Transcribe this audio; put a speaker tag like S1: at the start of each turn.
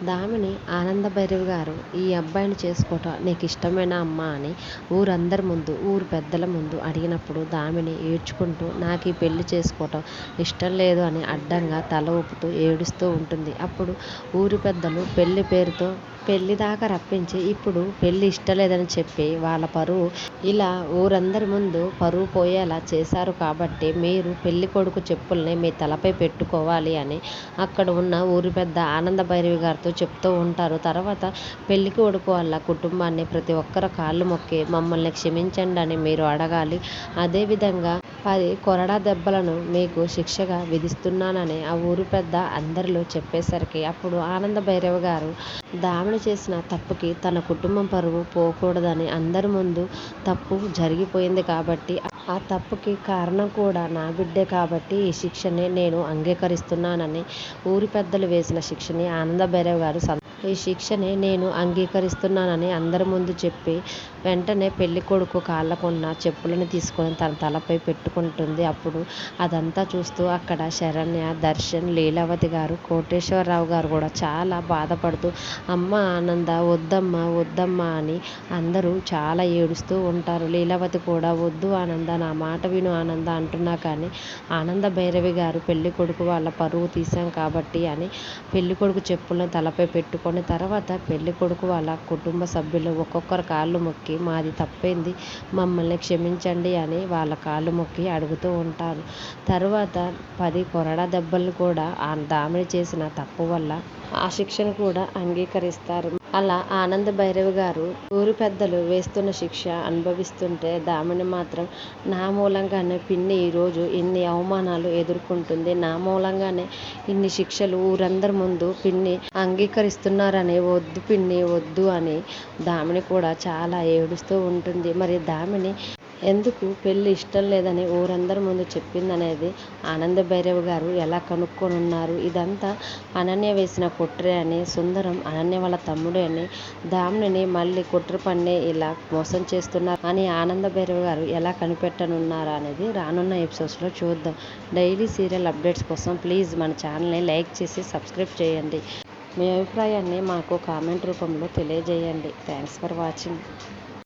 S1: దామిని ఆనందభైరవి గారు ఈ అబ్బాయిని చేసుకోవటం నీకు ఇష్టమేనా అమ్మా అని ఊరందరి ముందు ఊరు పెద్దల ముందు అడిగినప్పుడు దామిని ఏడ్చుకుంటూ నాకు ఈ పెళ్లి చేసుకోవటం ఇష్టం లేదు అని అడ్డంగా తల ఊపుతూ ఏడుస్తూ ఉంటుంది. అప్పుడు ఊరి పెద్దలు పెళ్లి పేరుతో పెళ్లి దాకా రప్పించి ఇప్పుడు పెళ్లి ఇష్టం లేదని చెప్పి వాళ్ళ పరువు ఇలా ఊరందరి ముందు పరువు పోయేలా చేశారు కాబట్టి మీరు పెళ్లి కొడుకు చెప్పుల్ని మీ తలపై పెట్టుకోవాలి అని అక్కడ ఉన్న ఊరి పెద్ద ఆనందభైరవి గారితో చెప్తూ ఉంటారు. తర్వాత పెళ్లి కొడుకు వాళ్ళ కుటుంబాన్ని ప్రతి ఒక్కరు కాళ్ళు మొక్కి మమ్మల్ని క్షమించండి అని మీరు అడగాలి. అదేవిధంగా 10 కొరడా దెబ్బలను మీకు శిక్షగా విధిస్తున్నానని ఆ ఊరు పెద్ద అందరిలో చెప్పేసరికి అప్పుడు ఆనందభైరవి గారు దామిని చేసిన తప్పుకి తన కుటుంబం పరువు పోకూడదని అందరి ముందు తప్పు జరిగిపోయింది కాబట్టి ఆ తప్పుకి కారణం కూడా నా బిడ్డే కాబట్టి ఈ శిక్షని నేను అంగీకరిస్తున్నానని ఊరి పెద్దలు వేసిన శిక్షని ఆనందభైరవి గారు ఈ శిక్షని నేను అంగీకరిస్తున్నానని అందరి ముందు చెప్పి వెంటనే పెళ్లి కొడుకు కాళ్ళకున్న చెప్పులను తీసుకొని తన తలపై పెట్టుకుంటుంది. అప్పుడు అదంతా చూస్తూ అక్కడ శరణ్య, దర్శన్, లీలావతి గారు, కోటేశ్వరరావు గారు కూడా చాలా బాధపడుతూ అమ్మ ఆనంద వద్దమ్మా వద్దమ్మా అని అందరూ చాలా ఏడుస్తూ ఉంటారు. లీలావతి కూడా వద్దు ఆనంద, నా మాట విను ఆనంద అంటున్నా కానీ ఆనందభైరవి గారు పెళ్లి కొడుకు వాళ్ళ పరువు తీశాం కాబట్టి అని పెళ్లి కొడుకు చెప్పులను తలపై పెట్టుకొని తర్వాత పెళ్లి కొడుకు వాళ్ళ కుటుంబ సభ్యులు ఒక్కొక్కరు కాళ్ళు మొక్కి మాది తప్పైంది మమ్మల్ని క్షమించండి అని వాళ్ళ కాళ్ళు మొక్కి అడుగుతూ ఉంటారు. తరువాత 10 కొరడా దెబ్బలు కూడా ఆ దామిని చేసిన తప్పు వల్ల ఆ శిక్షను కూడా అంగీకరిస్తారు. అలా ఆనందభైరవి గారు ఊరి పెద్దలు వేస్తున్న శిక్ష అనుభవిస్తుంటే దామిని మాత్రం నా మూలంగానే పిన్ని ఈరోజు ఇన్ని అవమానాలు ఎదుర్కొంటుంది, నా మూలంగానే ఇన్ని శిక్షలు ఊరందరి ముందు పిన్ని అంగీకరిస్తున్నారని వద్దు పిన్ని వద్దు అని దామిని కూడా చాలా ఏడుస్తూ ఉంటుంది. మరి దామిని ఎందుకు పెళ్లి ఇష్టం లేదని ఊరందరి ముందు చెప్పిందనేది ఆనందభైరవి గారు ఎలా కనుక్కొనున్నారు. ఇదంతా అనన్య వేసిన కుట్రే అని, సుందరం అనన్య వాళ్ళ తమ్ముడే అని, దామినిని మళ్ళీ కుట్ర పన్నే ఇలా మోసం చేస్తున్నారు అని ఆనందభైరవి గారు ఎలా కనిపెట్టనున్నారా అనేది రానున్న ఎపిసోడ్స్లో చూద్దాం. డైలీ సీరియల్ అప్డేట్స్ కోసం ప్లీజ్ మన ఛానల్ని లైక్ చేసి సబ్స్క్రైబ్ చేయండి. మీ అభిప్రాయాన్ని మాకు కామెంట్ రూపంలో తెలియజేయండి. Thanks for watching.